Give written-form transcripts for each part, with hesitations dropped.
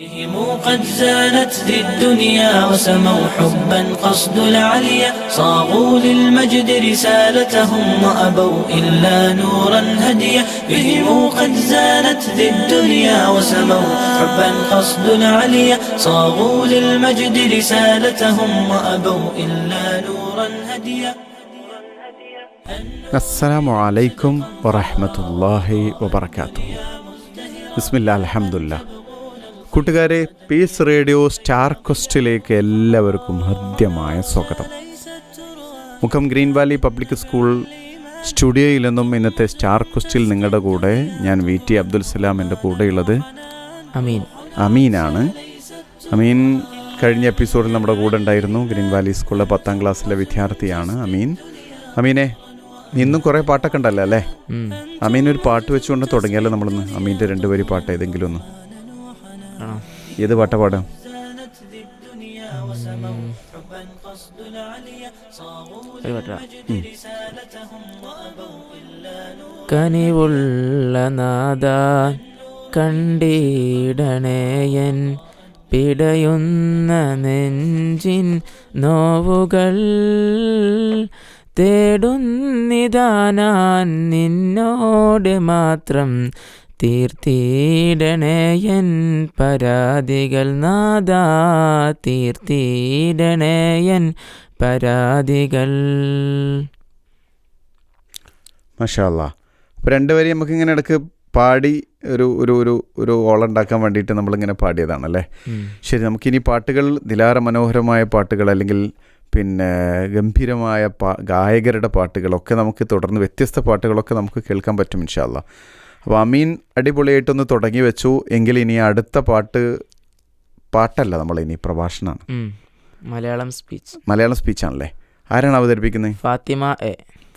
بهم قد زانت ذي الدنيا وسموا حبا قصد العليا صاغوا للمجد رسالتهم وأبوا إلا نورا هديا بهم قد زانت ذي الدنيا وسموا حبا قصد العليا صاغوا للمجد رسالتهم وأبوا إلا نورا هديا. അസ്സലാമു അലൈക്കും വറഹ്മത്തുള്ളാഹി വബറകാതുഹു. ബിസ്മില്ലാ അൽഹംദുലില്ലാ. കൂട്ടുകാരെ, പീസ് റേഡിയോ സ്റ്റാർ ക്വസ്റ്റിലേക്ക് എല്ലാവർക്കും ഹൃദ്യമായ സ്വാഗതം. Mukkam green Valley public school സ്റ്റുഡിയോയിൽ നിന്നും ഇന്നത്തെ സ്റ്റാർ ക്വസ്റ്റിൽ നിങ്ങളുടെ കൂടെ ഞാൻ VT അബ്ദുൽ സലാം. എൻ്റെ കൂടെയുള്ളത് അമീനാണ്. അമീൻ കഴിഞ്ഞ എപ്പിസോഡിൽ നമ്മുടെ കൂടെ ഉണ്ടായിരുന്നു. ഗ്രീൻ വാലി സ്കൂളിലെ 10ാം ക്ലാസ്സിലെ വിദ്യാർത്ഥിയാണ് അമീനെ. ഇന്നും കുറേ പാട്ടൊക്കെ ഉണ്ടല്ലോ അല്ലേ? അമീൻ ഒരു പാട്ട് വെച്ചുകൊണ്ട് തുടങ്ങിയാലോ നമ്മളിന്ന്? അമീൻ്റെ 2 വരി പാട്ട് ഏതെങ്കിലും ഒന്ന്. ഏത് പാട്ടാ പാടാം? കനിവുള്ള നാദ കണ്ടിടണേയൻ പിടയുന്ന നെഞ്ചിൻ നോവുകൾ തേടുന്നിതാനാൻ നിന്നോട് മാത്രം തീർത്തിടണേയൻ പരാതികൾ നാദാ തീർത്തിടണേയൻ പരാതികൾ. മാഷാ അല്ലാഹ്. അപ്പോൾ 2 വരി നമുക്കിങ്ങനെ ഇടയ്ക്ക് പാടി ഒരു ഒരു ഒരു ഒരു ഓളുണ്ടാക്കാൻ വേണ്ടിയിട്ട് നമ്മളിങ്ങനെ പാടിയതാണല്ലേ? ശരി, നമുക്കിനി പാട്ടുകൾ, ദിലാര മനോഹരമായ പാട്ടുകൾ അല്ലെങ്കിൽ പിന്നെ ഗംഭീരമായ ഗായകരുടെ പാട്ടുകളൊക്കെ നമുക്ക് തുടർന്ന് വ്യത്യസ്ത പാട്ടുകളൊക്കെ നമുക്ക് കേൾക്കാൻ പറ്റും ഇൻഷാ അല്ലാഹ്. അപ്പോൾ അമീൻ അടിപൊളിയായിട്ടൊന്ന് തുടങ്ങി വെച്ചു എങ്കിൽ ഇനി അടുത്ത പാട്ടല്ല, നമ്മളിനി പ്രഭാഷണമാണ്. മലയാളം സ്പീച്ചാണല്ലേ? ആരാണ് അവതരിപ്പിക്കുന്നത്?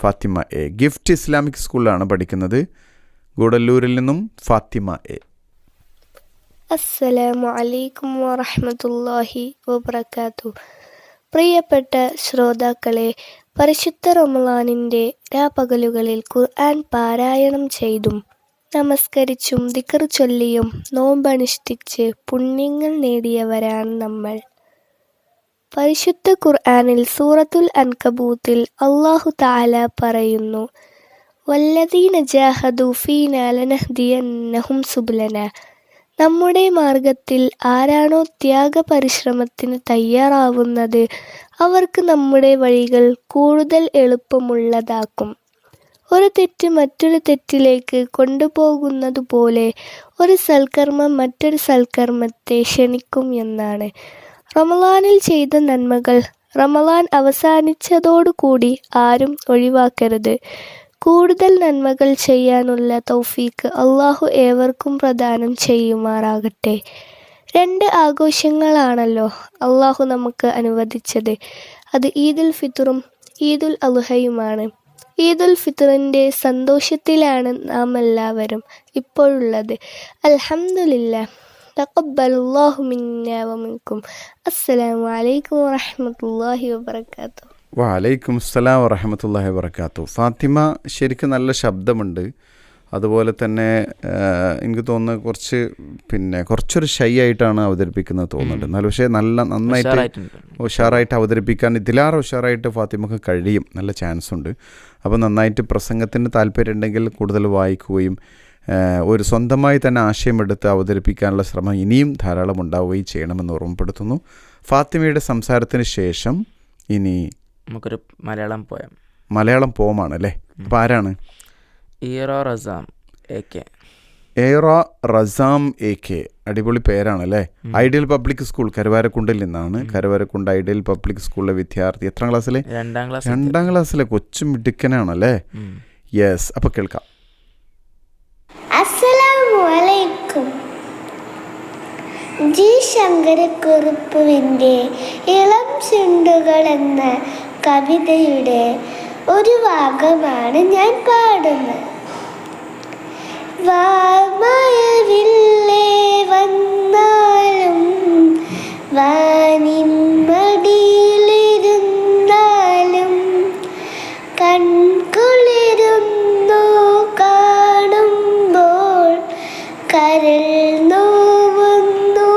ഫാത്തിമ എ. ഗിഫ്റ്റ് ഇസ്ലാമിക് സ്കൂളിലാണ് പഠിക്കുന്നത്. ഗൂഡല്ലൂരിൽ നിന്നും ഫാത്തിമ എ. അസ്സലാമു അലൈക്കും വറഹ്മത്തുള്ളാഹി വബറകാതുഹു. പ്രിയപ്പെട്ട ശ്രോതാക്കളെ, പരിശുദ്ധ റമളാനിൻ്റെ രാപകലുകളിൽ ഖുർആൻ പാരായണം ചെയ്തും നമസ്കരിച്ചും ദിക്ർ ചൊല്ലിയും നോമ്പനുഷ്ഠിച്ച് പുണ്യങ്ങൾ നേടിയവരാണ് നമ്മൾ. പരിശുദ്ധ ഖുർആനിൽ സൂറത്തുൽ അൻകബൂത്തിൽ അല്ലാഹു തആല പറയുന്നു, വല്ലദീന ജാഹദു ഫീനാ ലനഹ്ദിയന്നഹും സുബ്ലനാ. നമ്മുടെ മാർഗത്തിൽ ആരാണോ ത്യാഗപരിശ്രമത്തിന് തയ്യാറാവുന്നത് അവർക്ക് നമ്മുടെ വഴികൾ കൂടുതൽ എളുപ്പമുള്ളതാക്കും. ഒരു തെറ്റ് മറ്റൊരു തെറ്റിലേക്ക് കൊണ്ടുപോകുന്നതുപോലെ ഒരു സൽക്കർമ്മം മറ്റൊരു സൽക്കർമ്മത്തെ ക്ഷണിക്കും എന്നാണ്. റമളാനിൽ ചെയ്ത നന്മകൾ റമളാൻ അവസാനിച്ചതോടുകൂടി ആരും ഒഴിവാക്കരുത്. കൂടുതൽ നന്മകൾ ചെയ്യാനുള്ള തൗഫീക്ക് അള്ളാഹു ഏവർക്കും പ്രദാനം ചെയ്യുമാറാകട്ടെ. 2 ആഘോഷങ്ങളാണല്ലോ അള്ളാഹു നമുക്ക് അനുവദിച്ചത്. അത് ഈദുൽ ഫിത്റും ഈദുൽ അദ്ഹയുമാണ്. ഈദുൽ ഫിത്റിൻ്റെ സന്തോഷത്തിലാണ് നാം എല്ലാവരും ഇപ്പോഴുള്ളത്. അൽഹംദുലില്ലാഹ്. തഖബ്ബലല്ലാഹു മിന്നാ വമിൻകും. അസ്സലാമു അലൈക്കും വറഹ്മത്തുള്ളാഹി വബറകാതുഹു. വഅലൈക്കും അസ്സലാം വറഹ്മത്തുള്ളാഹി വബറകാതുഹു. ഫാത്തിമ ശരിക്കും നല്ല ശബ്ദമുണ്ട്. അതുപോലെ തന്നെ എനിക്ക് തോന്നുന്നു കുറച്ചൊരു ഷൈ ആയിട്ടാണ് അവതരിപ്പിക്കുന്നത് തോന്നുന്നുണ്ട്. എന്നാലും പക്ഷേ നന്നായിട്ട് ഉഷാറായിട്ട് അവതരിപ്പിക്കാൻ, ഇതിലാറ് ഉഷാറായിട്ട് ഫാത്തിമക്ക് കഴിയും. നല്ല ചാൻസ് ഉണ്ട്. അപ്പോൾ നന്നായിട്ട് പ്രസംഗത്തിന് താല്പര്യം ഉണ്ടെങ്കിൽ കൂടുതൽ വായിക്കുകയും ഒരു സ്വന്തമായി തന്നെ ആശയമെടുത്ത് അവതരിപ്പിക്കാനുള്ള ശ്രമം ഇനിയും ധാരാളം ഉണ്ടാവുകയും ചെയ്യണമെന്ന് ഓർമ്മപ്പെടുത്തുന്നു. ഫാത്തിമയുടെ സംസാരത്തിന് ശേഷം ഇനി നമുക്കൊരു മലയാളം പോമാണല്ലേ? അപ്പോൾ ആരാണ്? ഏറ റസാം AK. അടിപൊളി പേരാണല്ലേ? ഐഡിയൽ പബ്ലിക് സ്കൂൾ കരുവാരക്കുണ്ടിൽ നിന്നാണ്. കരുവാരക്കുണ്ട് ഐഡിയൽ പബ്ലിക് സ്കൂളിലെ വിദ്യാർത്ഥി. എത്രാം ക്ലാസ്സിലെ? 2ാം ക്ലാസ്സിലെ. കൊച്ചു മിടുക്കനാണല്ലേ? യെസ്. അപ്പോൾ കേൾക്കാം. അസ്സലാമു അലൈക്കും. ജി ശങ്കരക്കുറുപ്പുവിൻ്റെ ഇളം ചുണ്ടുകൾ എന്ന കവിതയുടെ ഒരു ഭാഗമാണ് ഞാൻ പാടുന്നത്. വാമഴവില്ലേ വന്നാലും വാനിമ്മടിയിലിരുന്നാലും കൺകുളിരുന്നു കാണുമ്പോൾ കരൾ നോവുന്നു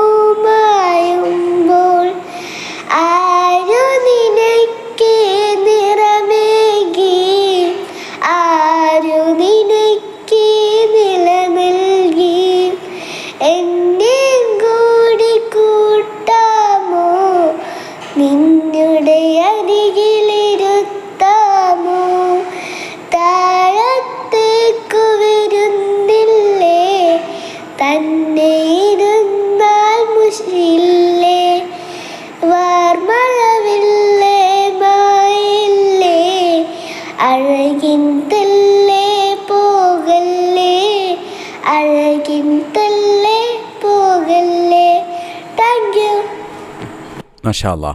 എന്നെയും കൂടി കൂട്ടാമോ, നിങ്ങളുടെ അരികിലിരുത്താമോ, താഴത്തേക്കു വരുന്നില്ലേ, തന്നെ ഇരുന്നാൽ മുഷില്ലേ, വാർമഴവില്ലേ മായില്ലേ, അഴകിൻ തല്ലേ പോകല്ലേ, അഴകിൻ തല്ലേ പോകല്ലേ. Thank you. മാഷാ അല്ലാ.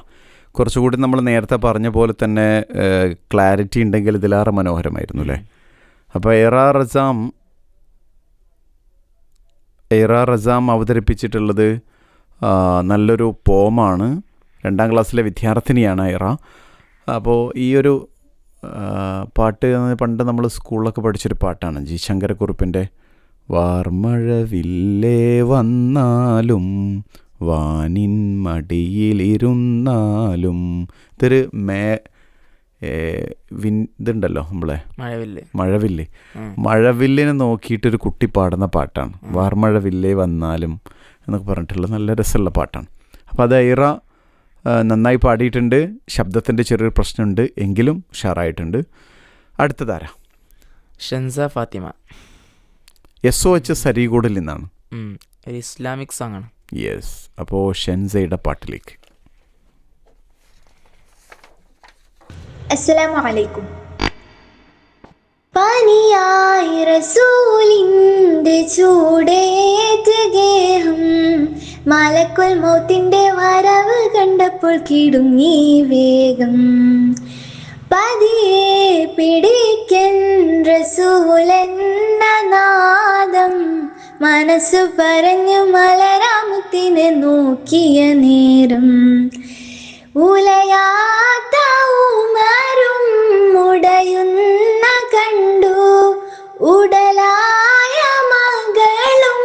കുറച്ചുകൂടി നമ്മൾ നേരത്തെ പറഞ്ഞ പോലെ തന്നെ ക്ലാരിറ്റി ഉണ്ടെങ്കിൽ ഇതിലേറെ മനോഹരമായിരുന്നു അല്ലേ. അപ്പോൾ എറ റസാം അവതരിപ്പിച്ചിട്ടുള്ളത് നല്ലൊരു പോമാണ്. 2ാം ക്ലാസ്സിലെ വിദ്യാർത്ഥിനിയാണ് എറ. അപ്പോൾ ഈ ഒരു പാട്ട് പണ്ട് നമ്മൾ സ്കൂളിലൊക്കെ പഠിച്ചൊരു പാട്ടാണ്, ജി ശങ്കരക്കുറുപ്പിൻ്റെ വാർമഴവില്ലേ വന്നാലും വാനിൻ മടിയിലിരുന്നാലും. ഇതൊരു ഇതുണ്ടല്ലോ നമ്മളെ മഴവില്ല്, മഴവില്ലിനെ നോക്കിയിട്ടൊരു കുട്ടി പാടുന്ന പാട്ടാണ് വാർമഴവില്ലേ വന്നാലും എന്നൊക്കെ പറഞ്ഞിട്ടുള്ള നല്ല രസമുള്ള പാട്ടാണ്. അപ്പോൾ അത് ഐറ നന്നായി പാടിയിട്ടുണ്ട്. ശബ്ദത്തിൻ്റെ ചെറിയൊരു പ്രശ്നമുണ്ട്, എങ്കിലും ഉഷാറായിട്ടുണ്ട്. അടുത്തതാരാ? ഷൻസ ഫാത്തിമ. SOH സരീകോടിൽ നിന്നാണ്. ഒരു ഇസ്ലാമിക് സോങ് ആണ്. യെസ്. അപ്പോൾ ഷെൻസയുടെ പാട്ടിലേക്ക്. അസ്സലാമു അലൈക്കും. പനിയായി റസൂലിന്റെ ചൂടേറ്റ് ഗേഹം, മലക്കുൽ മൗത്തിന്റെ വരവ് കണ്ടപ്പോൾ കിടുങ്ങി വേഗം, പതിയെ പിടിക്കൻ റസൂലെന്ന നാദം, മനസ്സു പറഞ്ഞു മലരാമുത്തിനെ നോക്കിയ നേരം, ഉലയാത്ത ഉമരും ഉടയുന്ന കണ്ടു, ഉടലായ മകളും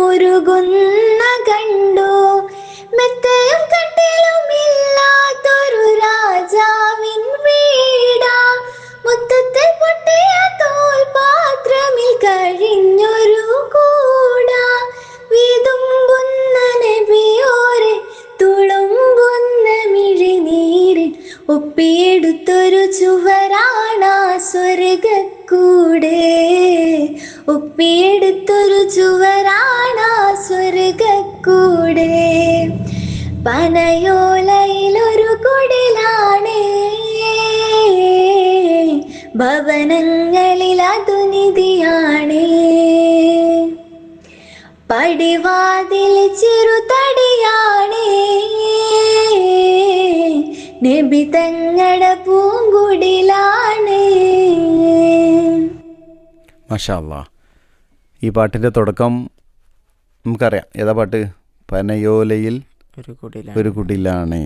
ഉരുകുന്ന കണ്ടു, മെത്തയും കട്ടിലും ഇല്ലാത്തൊരു രാജാവിൻ വീടാ, മുത്തത്തിൽ പൊട്ടിയ തോൽ പാത്രമിൽ കഴിഞ്ഞൊരു കൂടാ, വിതുമ്പുന്ന നബിയോരെ തുളുമ്പുന്ന മിഴിനീരിൽ ഒപ്പിയെടുത്തൊരു ചുവരാണാ സ്വർഗക്കൂട്, ഒപ്പിയെടുത്തൊരു ചുവരാണാ സ്വർഗക്കൂട്, പനയോലയിലൊരു കുടിലാണ്, ഭവനങ്ങളിൽ അതുനിധിയാണ്, പടിവാതിൽ ചെറുതടിയാണ്, നബി തങ്ങളുടെ പൂങ്കുടിലാണ്. മാഷാ അല്ലാ. ഈ പാട്ടിൻ്റെ തുടക്കം നമുക്കറിയാം. ഏതാ പാട്ട്? പനയോലയിൽ ഒരു കുടിലാണ്.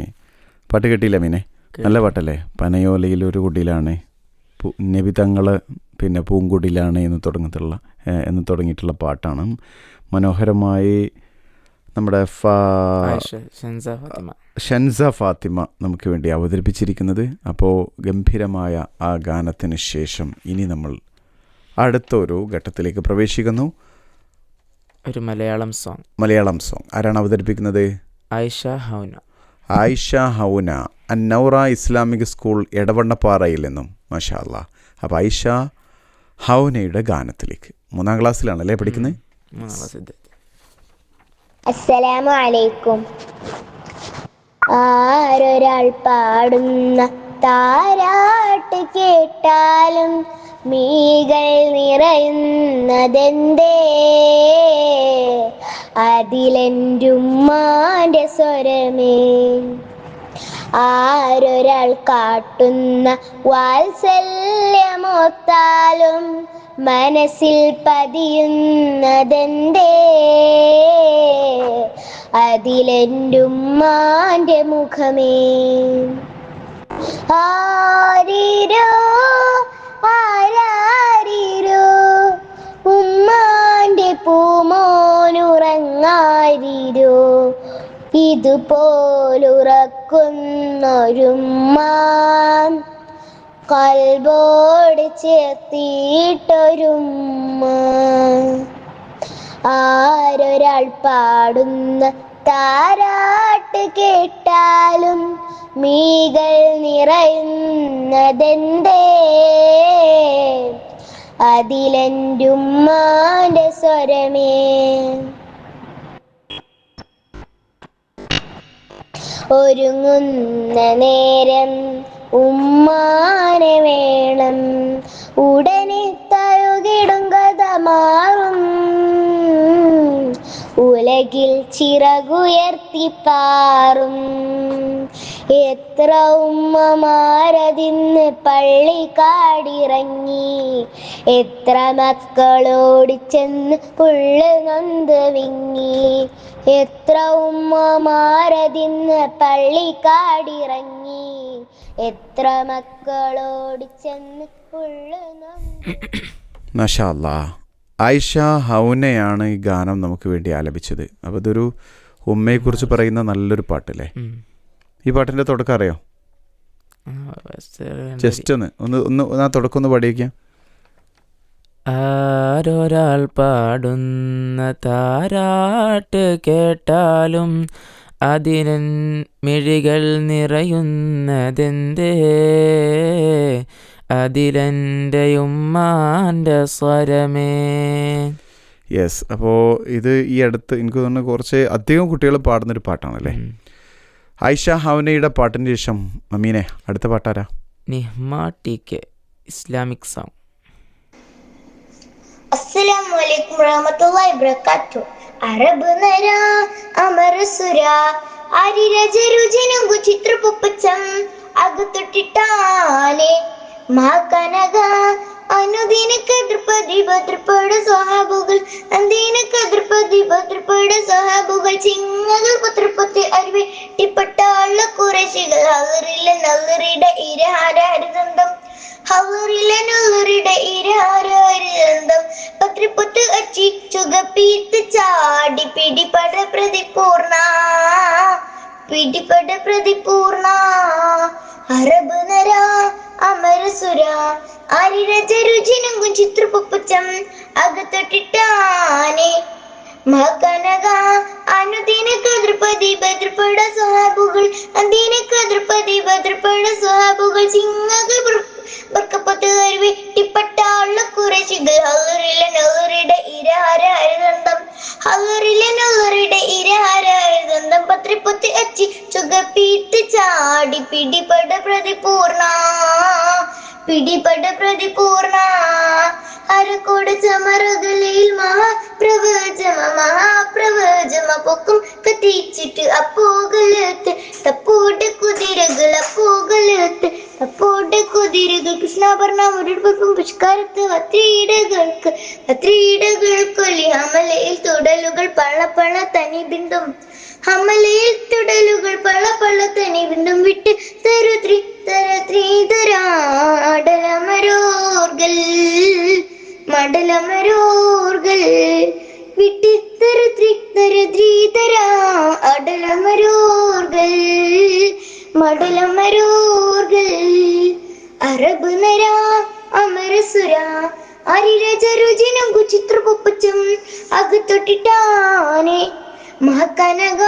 പാട്ട് കേട്ടില്ല മീനെ? നല്ല പാട്ടല്ലേ? പനയോലയിൽ ഒരു കുടിലാണ്, നബി തങ്ങൾ പിന്നെ പൂങ്കുടിലാണ് എന്ന് തുടങ്ങിയിട്ടുള്ള പാട്ടാണ്. മനോഹരമായി നമ്മുടെ ഷൻസ ഫാത്തിമ നമുക്ക് വേണ്ടി അവതരിപ്പിച്ചിരിക്കുന്നത്. അപ്പോൾ ഗംഭീരമായ ആ ഗാനത്തിന് ശേഷം ഇനി നമ്മൾ അടുത്തൊരു ഘട്ടത്തിലേക്ക് പ്രവേശിക്കുന്നു. ഒരു മലയാളം സോങ്. ആരാണ് അവതരിപ്പിക്കുന്നത്? ആയിഷ ഹൗന അന്നൗറ ഇസ്ലാമിക് സ്കൂൾ എടവണ്ണപ്പാറയിൽ നിന്നും. മാഷാ അല്ലാ. അപ്പോൾ ആയിഷ ഹൗനയുടെ ഗാനത്തിലേക്ക്. 3ാം ക്ലാസ്സിലാണല്ലേ പഠിക്കുന്നത്? അസ്സലാമു അലൈക്കും. ആരൊരാൾ പാടുന്ന താരാട്ട് കേട്ടാലും മീകൾ നിറയുന്നതെന്തേ, അതിലെൻ്റുമ്മാൻ്റെ സ്വരമേ. ആരൊരാൾ കാട്ടുന്ന വാത്സല്യമോത്താലും മനസ്സിൽ പതിയുന്നതെന്തേ, അതിലെൻ്റുമ്മാൻ്റെ മുഖമേ. ആരീരോ ആരാരീരോ ഉമ്മാൻ്റെ പൂമോനുറങ്ങാരീരോ, ഇതുപോലുറക്കുന്നൊരുമ്മ കൽബോട് ചേർത്തിയിട്ടൊരുമ്മ. ആരൊരാൾ പാടുന്ന താരാട്ട് കേട്ടാലും മീകൾ നിറയുന്നതെന്തേ? അതിലെൻ്റുമ്മാൻ്റെ സ്വരമേ. ഒരുങ്ങുന്ന നേരം ഉമ്മാനെ വേണം, ഉടനെ തഴുകിടും കഥ മാറും. ഉലകിൽ ചിറകുയർത്തി പാറും. എത്ര ഉമ്മമാരതിന്ന് പള്ളിക്കാടിറങ്ങി, എത്ര മക്കളോടിച്ചെന്ന് പുള്ള് നൊന്ത് വിങ്ങി. എത്ര ഉമ്മമാരതിന്ന് പള്ളിക്കാടിറങ്ങി, എത്ര മക്കളോടിച്ചെന്ന് പുള്ള് നൊന്ത്. മാഷാ അല്ലാഹ്. ആയിഷ ഹൗനയാണ് ഈ ഗാനം നമുക്ക് വേണ്ടി ആലപിച്ചത്. അപ്പോൾ ഇതൊരു ഉമ്മയെക്കുറിച്ച് പറയുന്ന നല്ലൊരു പാട്ടല്ലേ? ഈ പാട്ടിൻ്റെ തുടക്കം അറിയോ? ജസ്റ്റ് ഒന്ന് ആ തുടക്കം ഒന്ന് പാടിയേക്കാം. ആരൊരാൾ പാടുന്ന താരാട്ട് കേട്ടാലും അതിനൻ മിഴികൾ നിറയുന്നതെന്തേ? അതിലെൻ്റെ ഉമ്മാൻ്റെ സ്വരമേ. യെസ്. അപ്പോൾ ഇത് ഈ അടുത്ത് എനിക്ക് തോന്നുന്നു കുറച്ച് അധികം കുട്ടികൾ പാടുന്നൊരു പാട്ടാണല്ലേ? ആയിഷ ഹൗനയുടെ പാട്ടിന് ശേഷം അമീനെ അടുത്ത പാട്ടാരാ? Nihma TK, Islamic song. അസ്സലാമു അലൈക്കും വറഹ്മത്തുള്ളാഹി വബറകാതുഹു. അറബ് നര അമരസുര അരിരജരുജിനും ചിത്രപുപ്പച്ചം അകത്തൊട്ടിട്ടാനെ മഹാകനക അനുദിനക്ക് ദൃപതി ഭദ്രപട സ്വഹാബുകൾ അന്തിനക്ക് ദൃപതി ഭദ്രപട സ്വഹാബുകൾ ചിങ്ങകൾ പത്രപത്തി അരിവെട്ടിപ്പട്ടാള കുറേശികൾ ഹവറിലെ നല്ലറിയുടെ ഇരഹാരഹരിതന്തം ഹവറിലെ നല്ലറിയുടെ ഇരഹാരഹരിതന്തം പത്രപത്ത് അച്ചി ചുഗപ്പീത്ത് ചാടി പിടിപട പ്രതിപൂർണ പിടിപട പ്രതിപൂർണ. അറബ് നര അമരസുര അരിരജരുജിനും ചിത്രപുപ്പച്ചം അകത്തൊട്ടിട്ടാനെ മഹാകനക അനുദിനക്ക് ദൃപതി ഭദ്രപട സ്വഹാബുകൾ അന്തിനക്ക് ദൃപതി ഭദ്രപട സ്വഹാബുകൾ ചിങ്ങകൾ ബർക്കപ്പത്ത് അരിവെട്ടിപ്പട്ടാള കുറേശികൾ ഹവറിലെ നല്ലറിയുടെ ഇരഹാരഹരിതന്തം ഹവറിലെ നല്ലറിയുടെ ഇരഹാരഹരിതന്തം പത്രിപ്പത്ത് അച്ചി ചുഗപ്പീത്ത് ചാടി പിടിപട പ്രതിപൂർണ പിടിപട പ്രതിപൂർണ. അരക്കോട് ചമറകളിൽ മഹാപ്രവചമ പൊക്കും കത്തിച്ചിട്ട് അപ്പോകലത്ത് തപ്പോടെ കുതിരകൾ അപ്പോകലത്ത് തപ്പോടെ കുതിരകൾ കൃഷ്ണാഭരണ മുരടുപ്പും പുഷ്കാരത്ത് അത്രീടകൾക്കൊല്ലി ഹമലയിൽ തുടലുകൾ പള്ളപ്പള്ള തനി ബിന്ദും ഹമലയിൽ തുടലുകൾ പള്ളപ്പള്ള തനി ബിന്ദും വിട്ട് മടലമരോർകൾ മടലമരോർകൾ വിട്ട് അടലമരോർകൾ മടലമരോർകൾ. അറബ് നര അമരസുര അരിരജരുജിനും ചിത്രപുപ്പച്ചം അകത്തൊട്ടിട്ടാനെ മഹാകനക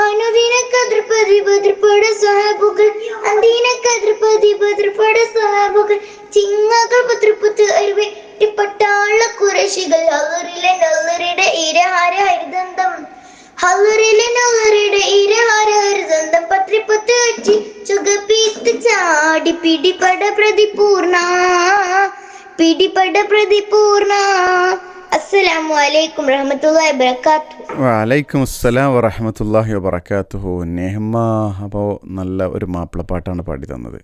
അനുദിനക്ക് ദൃപതി ഭദ്രപട സ്വഹാബുകൾ അന്തിനക്ക് ദൃപതി ഭദ്രപട സ്വഹാബുകൾ ചിങ്ങകൾ പത്രപ്പത്ത് അരിവെട്ടിപ്പട്ടാള കുറേശികൾ ഹവറിലെ നല്ലറിയുടെ ഇരഹാരഹരിതന്തം ഹവറിലെ നല്ലറിയുടെ ഇരഹാരഹരിതന്തം പത്രിപ്പത്ത് അച്ചി ചുഗപ്പീത്ത് ചാടി പിടിപട പ്രതിപൂർണ പിടിപട പ്രതിപൂർണ. അസ്സലാമു അലൈക്കും വറഹ്മത്തുള്ളാഹി വബറകാതുഹു. വലൈക്കും അസ്സലാം വറഹ്മത്തുള്ളാഹി വബറകാതുഹു. നെഹ്മ അപ്പോൾ നല്ല ഒരു മാപ്പിളപ്പാട്ടാണ് പാടി തന്നത്.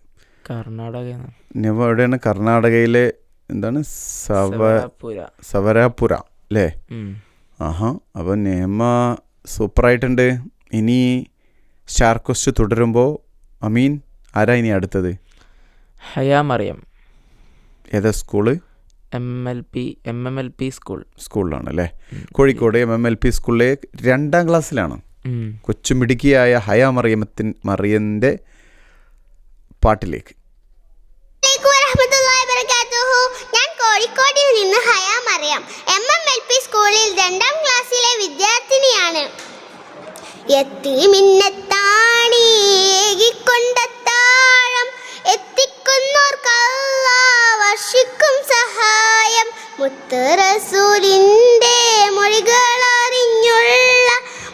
കർണാടക നെഹ്മ എവിടെയാണ്? കർണാടകയിലെ എന്താണ്? സവരാപുര അല്ലേ? ആഹാ. അപ്പോൾ നെഹ്മ സൂപ്പറായിട്ടുണ്ട്. ഇനി സ്റ്റാർ ക്വസ്റ്റ് തുടരുമ്പോൾ അമീൻ ആരാ ഇനി അടുത്തത്? ഹയാ മറിയം. ഏതാ സ്കൂള്? MMLP സ്കൂളിലാണല്ലേ? കോഴിക്കോട് MMLP സ്കൂളിലെ 2ാം ക്ലാസ്സിലാണ്. കൊച്ചുമിടുക്കിയായ ഹയാ മറിയൻ്റെ പാട്ടിലേക്ക്. ഞാൻ കോഴിക്കോടിൽ നിന്ന് ഹയാ മറിയം. MMLP സ്കൂളിൽ 2ാം ക്ലാസ്സിലെ വിദ്യാർത്ഥിനിയാണ്. യത്തീമിന്നത്താണിയേകിക്കൊണ്ടത്താഴം എത്തിക്കുന്നോർക്കല്ലാഹ് വർഷിക്കും സഹായം. മുത്ത് റസൂലിന്റെ മൊഴികളറിഞ്ഞുള്ള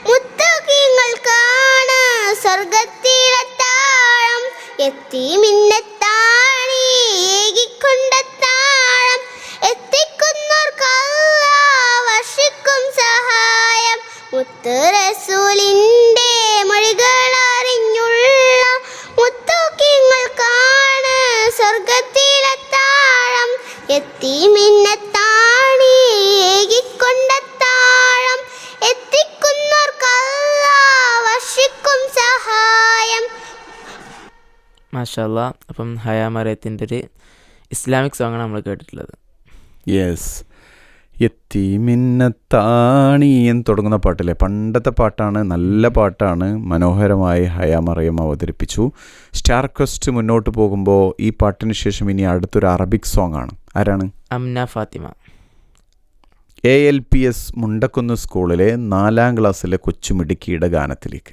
മുത്തഖീങ്ങൾക്കാണ് സ്വർഗത്തിലെത്താഴം. യത്തീമിന്നത്താണിയേകിക്കൊണ്ടത്താഴം എത്തിക്കുന്നോർക്കല്ലാഹ് വർഷിക്കും സഹായം. മുത്ത് റസൂലിന്റെ മൊഴികളറിഞ്ഞുള്ള മുത്തഖീങ്ങൾക്കാണ് സ്വർഗത്തിലെത്താഴം. യത്തീമിന്നത്താണിയേകിക്കൊണ്ടത്താഴം എത്തിക്കുന്നോർക്കല്ലാഹ് വർഷിക്കും സഹായം. മാഷാ അല്ലാ. അപ്പം ഹയാ മറിയത്തിൻ്റെ ഒരു ഇസ്ലാമിക് സോങ്ങാണ് നമ്മൾ കേട്ടിട്ടുള്ളത്. യെസ്, യത്തീമിന്നത്താണി എന്ന് തുടങ്ങുന്ന പാട്ടില്ലേ, പണ്ടത്തെ പാട്ടാണ്, നല്ല പാട്ടാണ്. മനോഹരമായി ഹയാ മറിയം അവതരിപ്പിച്ചു. സ്റ്റാർ ക്വസ്റ്റ് മുന്നോട്ട് പോകുമ്പോൾ ഈ പാട്ടിന് ശേഷം ഇനി അടുത്തൊരു അറബിക് സോങ് ആണ്. ആരാണ്? അംന ഫാത്തിമ. ALPS മുണ്ടക്കുന്ന് സ്കൂളിലെ 4ാം ക്ലാസ്സിലെ കൊച്ചുമിടുക്കിയുടെ ഗാനത്തിലേക്ക്.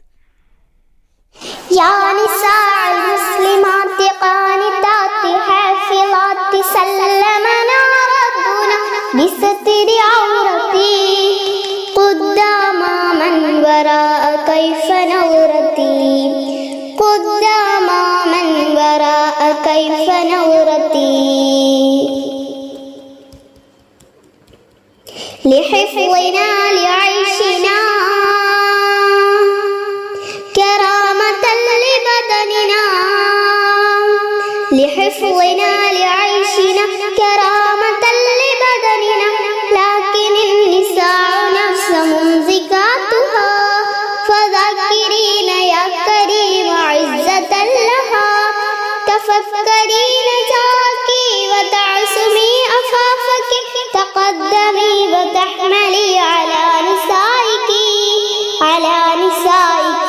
يا نساء المسلمات قانتات حافظات سلمنا ربنا بستر عورتي قدام من وراء كيف نورتي قدام من وراء كيف نورتي لحفظنا لعيشنا كرامة لبدننا لحفظنا لعيشنا كرامة لبدننا لكن النساء نفس ممزكاتها فذكرين يا كريم عزة لها تفكرين جاكي وتعصمي أفافك تقدمي وتحملي على نسائك على نسائك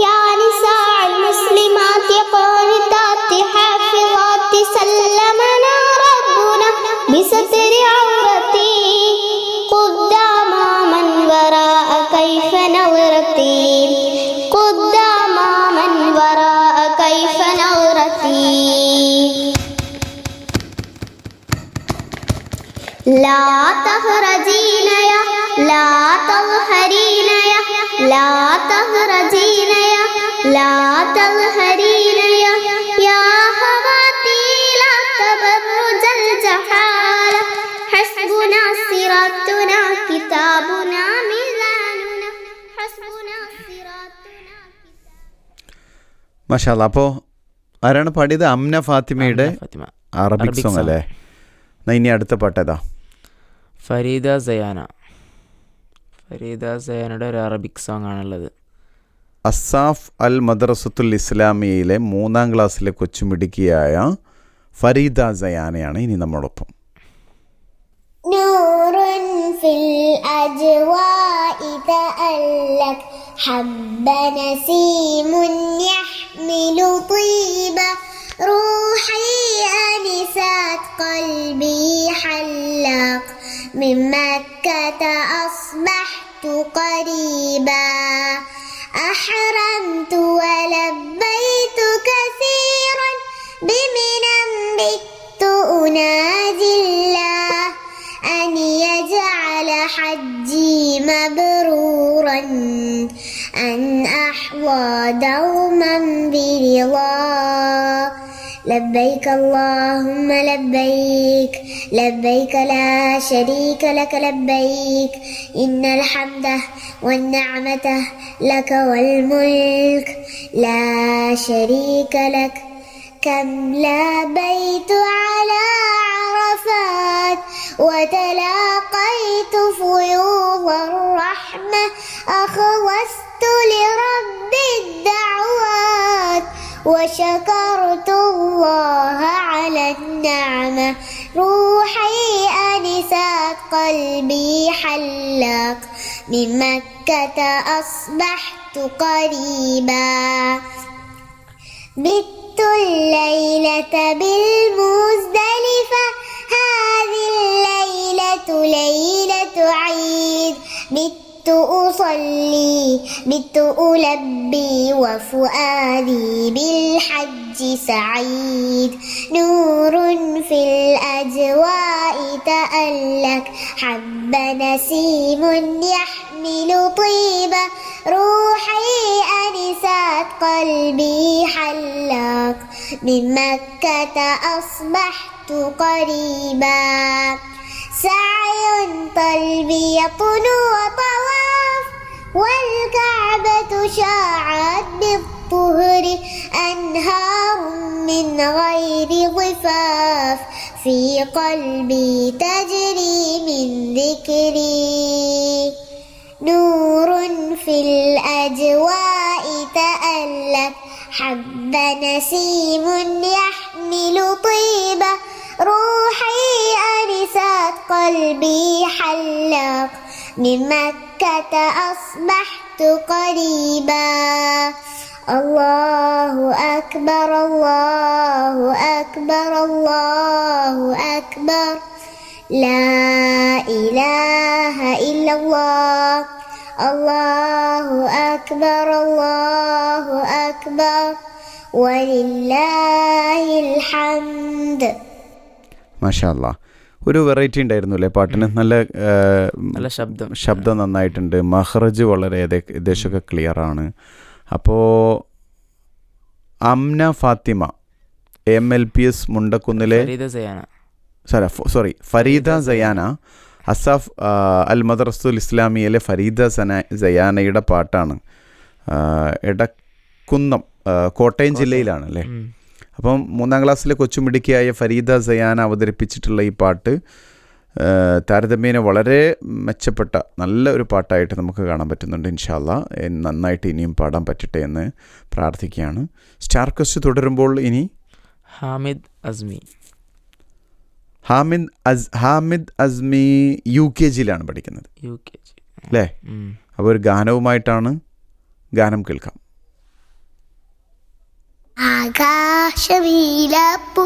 يا نساء المسلمات قانتات حافظات سلمنا ربنا بستر عورتي قدام من وراء كيف نورتي قدام من وراء كيف نورتي لا تخرجين يا لا تظهرين يا لا تخرجين يا لا تظهرين يا خواتي لا تبرج الجحالة حسبنا صراطنا كتابنا ميزاننا حسبنا صراطنا. മാഷാ അല്ലാ. അപ്പോൾ ആരാണ് പാടിയത്? അംന ഫാത്തിമയുടെ ഫാത്തിമ അറബിക് സോങ് അല്ലേ? എന്നാൽ ഇനി അടുത്ത പാട്ടേതാ? ഫരീദ സയാന. ഫരീദ സയാനയുടെ ഒരു അറബിക് സോങ് ആണുള്ളത്. അസാഫ് അൽ മദ്രസത്തുൽ ഇസ്ലാമിയയിലെ 3ാം ക്ലാസ്സിലെ കൊച്ചുമിടുക്കിയായ ഫരീദ സയാനയാണ് ഇനി നമ്മളൊപ്പം. نور في الأجواء تألق حب نسيم يحمل طيبة روحي أنست قلبي حلق من مكة أصبحت قريبا أحرمت ولبيت كثيرا بمنى بت أنادي الله أن يجعل حجي مبرورا أن أحظى دوما برضاه لبيك اللهم لبيك لبيك لا شريك لك لبيك إن الحمد والنعمة لك والملك لا شريك لك كم لبيت على عرفات وتلاقيت فيوض الرحمة أخلصت لرب الدعوات وشكرت الله على النعمة روحي أنست قلبي حلق من مكة أصبحت قريبا بت الليلة بالمزدلفة هذه الليلة ليلة عيد بت أصلي بت ألبي وفؤادي بالحج سعيد نور في الأجواء تألق حب نسيم يحمل طيبة روحي أنست قلبي حلاق من مكة أصبحت قريبا سعي تلبية وطواف والكعبة شاعت بالطهر أنهار من غير ضفاف في قلبي تجري من ذكري نور في الأجواء تألق حب نسيم يحمل طيبة روحي أنست قلبي حلاق من مكة أصبحت قريبا الله أكبر الله أكبر الله أكبر لا إله إلا الله الله أكبر الله أكبر ولله الحمد. മാഷാ അല്ലാ. ഒരു വെറൈറ്റി ഉണ്ടായിരുന്നു അല്ലേ പാട്ടിന്? നല്ല നല്ല ശബ്ദം നന്നായിട്ടുണ്ട്. മഹ്റജ് വളരെ ഏകദേശമൊക്കെ ക്ലിയറാണ്. അപ്പോൾ അംന ഫാത്തിമ MLPS മുണ്ടക്കുന്നിലെ ഫരീദ സയാന അസാഫ് അൽ മദ്രസുൽ ഇസ്ലാമിയയിലെ ഫരീദ സയാനയുടെ പാട്ടാണ്. എടക്കുന്നം കോട്ടയം ജില്ലയിലാണ് അല്ലേ? അപ്പം 3ാം ക്ലാസ്സിലെ കൊച്ചുമിടുക്കിയായ ഫരീദ സയാന അവതരിപ്പിച്ചിട്ടുള്ള ഈ പാട്ട് താരതമ്യേന വളരെ മെച്ചപ്പെട്ട നല്ല ഒരു പാട്ടായിട്ട് നമുക്ക് കാണാൻ പറ്റുന്നുണ്ട്. ഇൻഷാ അല്ലാ നന്നായിട്ട് ഇനിയും പാടാൻ പറ്റട്ടെ എന്ന് പ്രാർത്ഥിക്കുകയാണ്. സ്റ്റാർ ക്വസ്റ്റ് തുടരുമ്പോൾ ഇനി ഹാമിദ് അസ്മി UKGയിലാണ് പഠിക്കുന്നത് അല്ലേ? അപ്പോൾ ഒരു ഗാനവുമായിട്ടാണ് ഗാനം കേൾക്കാം. ആകാശമീലപ്പു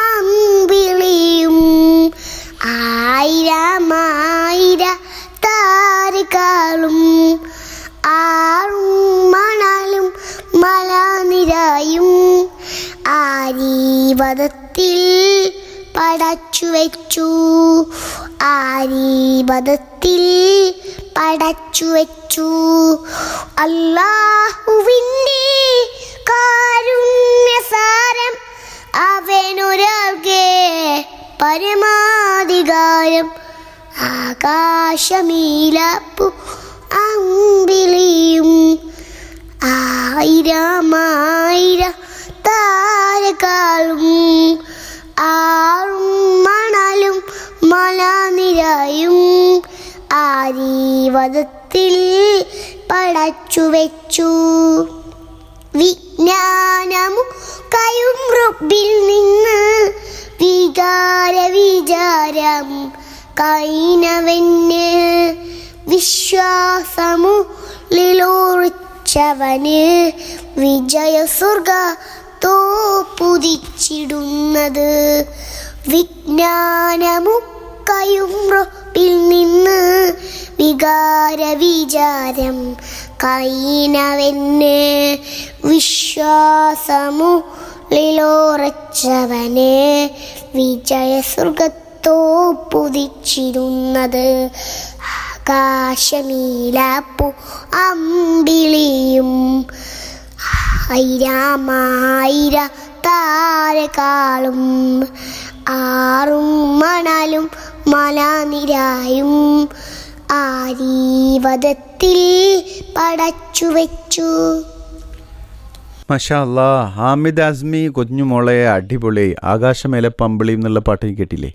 അമ്പിളിയും ആയിരമായിര താരകളും ആറും മണലും മലനിരയും ആരീപദത്തിൽ പടച്ചു വെച്ചു ആരീപദത്തിൽ പടച്ചു വെച്ചു അല്ലാഹുവിൻ്റെ കാരുണ്യസാരം അവനൊരാൾക്കേ പരമാധികാരം ആകാശമീലപ്പു അമ്പിളിയും ആയിരമായിര താരകളും ആറും മണലും മലനിരയും ആരീവദത്തിൽ പടച്ചു വെച്ചു വിജ്ഞാനമു കയും റബ്ബിൽ നിന്ന് വികാര വിചാരം കൈനവന് വിശ്വാസമു ളിലോറിച്ചവന് വിജയസ്വർഗ തോപ്പുതിച്ചിടുന്നത് വിജ്ഞാനമു കയും റബ്ബിൽ നിന്ന് വികാര വിചാരം കൈനവന് വിശ്വാസമു ളിലോറച്ചവന് വിജയസ്വർഗത്തോ പുതിച്ചിരുന്നത് ആകാശമീലപ്പു അമ്പിളിയും ആയിരമായിര താരകാളും ആറും മണലും മലനിരയും ആരീവദത്തിൽ പടച്ചു വെച്ചു. മാഷാ അല്ലാ. ഹാമിദ് അസ്മി കുഞ്ഞുമോളെ അടിപൊളി. ആകാശമേലെ പമ്പിളി എന്നുള്ള പാട്ട് കേട്ടില്ലേ?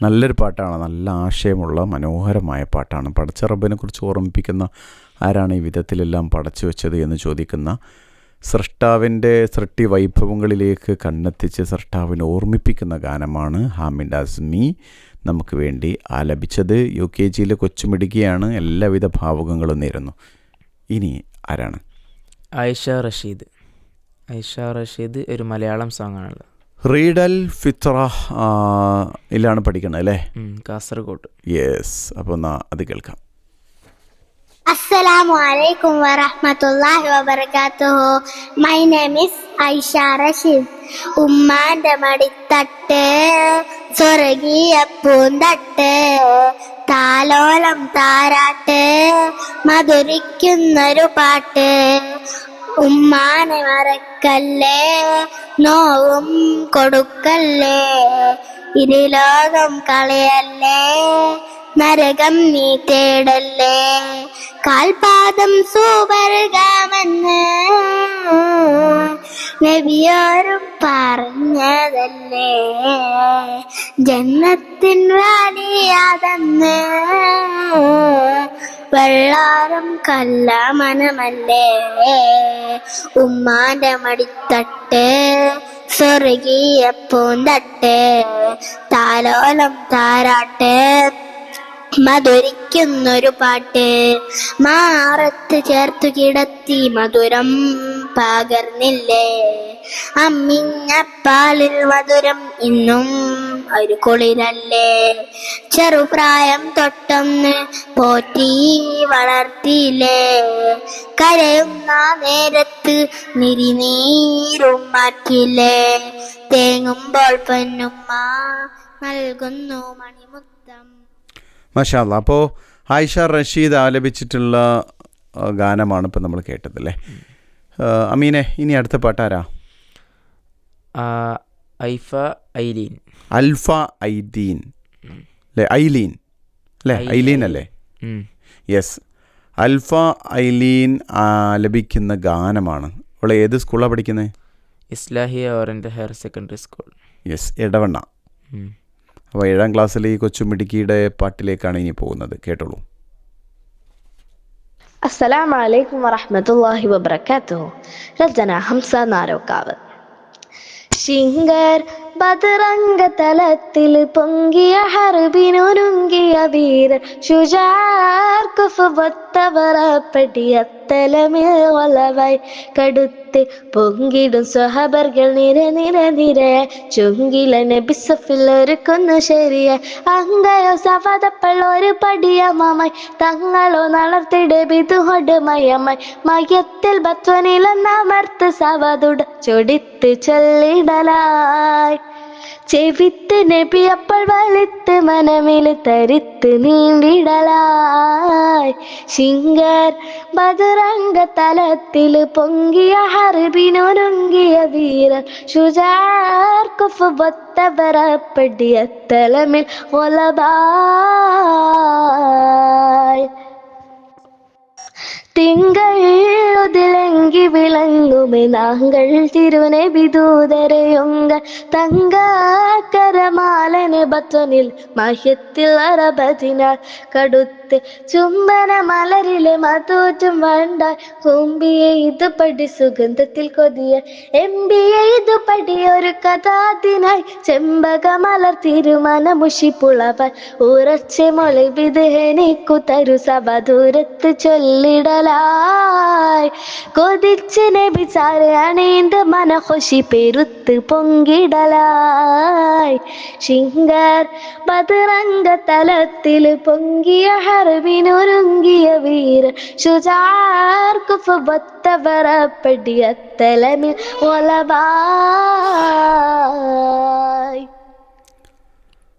നല്ലൊരു പാട്ടാണ്. നല്ല ആശയമുള്ള മനോഹരമായ പാട്ടാണ്. പടച്ച റബ്ബിനെ കുറിച്ച് ഓർമ്മിപ്പിക്കുന്ന ആരാണ് ഈ വിധത്തിലെല്ലാം പടച്ചു വെച്ചത് എന്ന് ചോദിക്കുന്ന സൃഷ്ടാവിൻ്റെ സൃഷ്ടി വൈഭവങ്ങളിലേക്ക് കണ്ണെത്തിച്ച് സൃഷ്ടാവിനെ ഓർമ്മിപ്പിക്കുന്ന ഗാനമാണ് ഹാമിദ് അസ്മി നമുക്ക് വേണ്ടി ആലപിച്ചത്. UKGയിലെ കൊച്ചുമിടുക്കിയാണ്. എല്ലാവിധ ഭാവുകങ്ങളും നേരുന്നു. ഇനി ആരാണ്? ആയിഷ റഷീദ് ഒരു മലയാളം സോങ്ങാണല്ലോ. റീഡൽ ഫിത്ര ഇല്ലാണ് പഠിക്കണത് അല്ലേ? കാസർഗോഡ്. യെസ്, അപ്പോൾ എന്നാൽ അത് കേൾക്കാം. Assalamu alaikum wa rahmatullahi wa barakatuh. My name is Aisha Rashid. ഉമ്മാന്റെ മടിത്തട്ട് സ്വർഗീയ പൂന്തട്ട് താലോലം താരാട്ട് മധുരിക്കുന്നൊരു പാട്ട്. ഉമ്മാനെ മറക്കല്ലേ നോവും കൊടുക്കല്ലേ ഇരുലോകം കളയല്ലേ നരകം നീ തേടല്ലേ കാൽപാദം സുവർഗമെന്ന് നബിയോരും പറഞ്ഞതല്ലേ ജന്നത്തിൻ വാലിയാതെന്ന് വെള്ളാരം കല്ല മനമല്ലേ ഉമ്മാന്റെ മടിത്തട്ട് സ്വർഗീയ പൂന്തട്ട് താലോലം താരാട്ട് മധുരിക്കുന്നൊരു പാട്ട്. മാറത്ത് ചേർത്തു കിടത്തി മധുരം പകർന്നില്ലേ അമ്മിഞ്ഞപ്പാലിൽ മധുരം ഇന്നും ഒരു കുളിരല്ലേ. ചെറുപ്രായം തൊട്ടൊന്ന് പോറ്റി വളർത്തിയില്ലേ കരയുന്ന നേരത്ത് നിരിനീരും മാറ്റില്ലേ തേങ്ങുമ്പോൾ പൊന്നുമ്മ നൽകുന്നു മണിമുത്തം. മാഷാ അല്ലാ. അപ്പോൾ ആയിഷ റഷീദ് ആലപിച്ചിട്ടുള്ള ഗാനമാണ് ഇപ്പോൾ നമ്മൾ കേട്ടതല്ലേ? അമീനെ, ഇനി അടുത്ത പാട്ടാരാ? ഐഫ ഐലീൻ. അൽഫ ഐദീൻ അല്ലേ? ഐലീൻ അല്ലേ? ഐലീൻ അല്ലേ? യെസ്, അൽഫ ഐലീൻ ആലപിക്കുന്ന ഗാനമാണ്. അവൾ ഏത് സ്കൂളാണ് പഠിക്കുന്നത്? Islahiya oriental higher secondary school. Yes, Edavanna. അപ്പോൾ 7ാം ക്ലാസ്സിൽ ഈ കൊച്ചുമിടുക്കിയുടെ പാട്ടിലേക്കാണ് ഇനി പോകുന്നത്. കേട്ടോളൂ. അസ്സലാമു അലൈക്കും വറഹ്മത്തുള്ളാഹി വബറകാതുഹു. രചന ഹംസ നാരോക്കാവ്. ശിങ്കർ ബദറംഗ തലത്തിൽ പൊങ്കിയ ഹർബിനൊരുങ്ങിയ വീരൻ ശുജാർ കുഫവത്തവറപ്പടിയത്തലമിൽ വളവായി കടുത്ത് പൊങ്കിടും സ്വഹബർകൾ നിര നിര നിര ചുങ്കില നബിസഫിൽ ഒരുക്കുന്നു ശരിയ അങ്കയോ സവതപ്പൾ ഒരു പടിയമായി തങ്ങളോ നടത്തിട ബിതുഹൊട് മയമായി മയത്തിൽ ബത്വനിലെന്നമർത്ത് സവതുട ചൊടിത്ത് ചൊല്ലിടലായി ചെവിത്ത് നബി അപ്പോൾ വലിത്ത് മനമിൽ തരിത്ത് നീണ്ടിടലായി ശിങ്കർ ബദറംഗ തലത്തിൽ പൊങ്കിയ ഹർബിനൊരുങ്ങിയ വീരൻ ശുജാർ കുഫവത്തവറപ്പടിയ തലമിൽ ഒലബായ് തിങ്കൾ ഉതിലങ്കി വിളങ്ങുമേ നാങ്കൾ തിരുനബിദൂതരയുങ്ക തങ്കരമാലന് ബത്വനിൽ മഹ്യത്തിൽ അറബതിനാൽ കടുത്ത് ചുംബന മലരിലെ മതൂറ്റും വണ്ടായി കുമ്പിയെ ഇത് പടി സുഗന്ധത്തിൽ കൊതിയ എംബിയെ ഇത് പടി ഒരു കഥാതിനായി ചെമ്പക മലർ തിരുമന മുഷിപ്പുളവൻ ഉറച്ച മൊളിവിത് എനിക്കു തരു സഭ ദൂരത്ത് ചൊല്ലിടലായി കൊതിച്ച് നബി സാരെ അണീന്ത് മനഹൊഷി പെരുത്ത് പൊങ്കിടലായി ശിങ്കർ ബദറംഗ തലത്തിൽ പൊങ്കിയ ഹർബിനൊരുങ്ങിയ വീരൻ ശുജാർ കുഫവത്തവറപ്പടിയ തലമിൽ ഒലബായ്.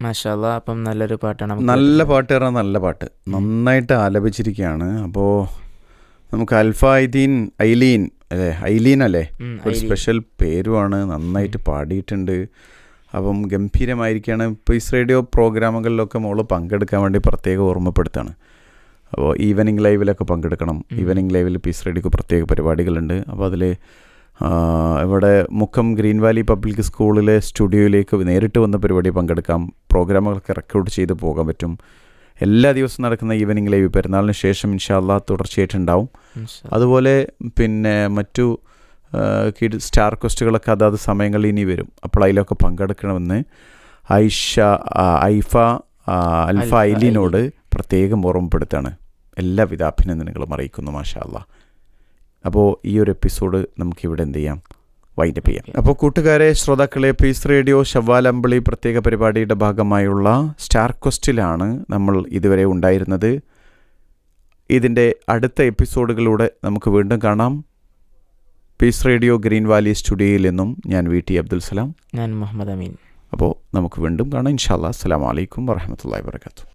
മാഷാ അല്ലാ. അപ്പം നല്ലൊരു പാട്ടാണ്. നല്ല പാട്ട് പറഞ്ഞാൽ നല്ല പാട്ട് നന്നായിട്ട് ആലപിച്ചിരിക്കുകയാണ്. അപ്പോൾ നമുക്ക് അൽഫ ഐലീൻ അല്ലേ? ഐലീൻ അല്ലേ? ഒരു സ്പെഷ്യൽ പേരുമാണ്. നന്നായിട്ട് പാടിയിട്ടുണ്ട്. അപ്പം ഗംഭീരമായിരിക്കുകയാണ്. പീസ് റേഡിയോ പ്രോഗ്രാമുകളിലൊക്കെ മോള് പങ്കെടുക്കാൻ വേണ്ടി പ്രത്യേകം ഓർമ്മപ്പെടുത്താണ്. അപ്പോൾ ഈവനിങ് ലൈവിലൊക്കെ പങ്കെടുക്കണം. ഈവനിങ് ലൈവിൽ പീസ് റേഡിയോക്ക് പ്രത്യേക പരിപാടികളുണ്ട്. അപ്പോൾ അതിൽ ഇവിടെ മുക്കം ഗ്രീൻ വാലി പബ്ലിക് സ്കൂളിലെ സ്റ്റുഡിയോയിലേക്ക് നേരിട്ട് വന്ന പരിപാടി പങ്കെടുക്കാം. പ്രോഗ്രാമുകളൊക്കെ റെക്കോർഡ് ചെയ്ത് പോകാൻ പറ്റും. എല്ലാ ദിവസവും നടക്കുന്ന ഈവനിങ് ലൈവ് പെരുന്നാളിന് ശേഷം ഇൻഷാ അല്ലാഹ് തുടർച്ചയായിട്ടുണ്ടാവും. അതുപോലെ പിന്നെ മറ്റു സ്റ്റാർ ക്വസ്റ്റുകളൊക്കെ അതാത് സമയങ്ങളിൽ ഇനി വരും. അപ്പോൾ അതിലൊക്കെ പങ്കെടുക്കണമെന്ന് അൽഫ ഐലീനോട് പ്രത്യേകം ഓർമ്മപ്പെടുത്താണ്. എല്ലാവിധ അഭിനന്ദനങ്ങളും അറിയിക്കുന്നു. മാഷാ അല്ലാഹ്. അപ്പോൾ ഈ ഒരു എപ്പിസോഡ് നമുക്കിവിടെ എന്ത് ചെയ്യാം, വൈൻഡപ്പ് ചെയ്യാം. അപ്പോൾ കൂട്ടുകാരെ, ശ്രോതാക്കളെ, പീസ് റേഡിയോ ശവ്വാൽ അമ്പിളി പ്രത്യേക പരിപാടിയുടെ ഭാഗമായുള്ള സ്റ്റാർ ക്വസ്റ്റിലാണ് നമ്മൾ ഇതുവരെ ഉണ്ടായിരുന്നത്. ഇതിൻ്റെ അടുത്ത എപ്പിസോഡുകളിലൂടെ നമുക്ക് വീണ്ടും കാണാം. പീസ് റേഡിയോ ഗ്രീൻ വാലി സ്റ്റുഡിയോയിൽ നിന്നും ഞാൻ VT അബ്ദുൽ സലാം, ഞാൻ മുഹമ്മദ് അമീൻ. അപ്പോൾ നമുക്ക് വീണ്ടും കാണാം ഇൻഷാ അല്ലാഹ്. അസ്സലാമു അലൈക്കും വറഹ്മത്തുള്ളാഹി വബറകാതുഹു.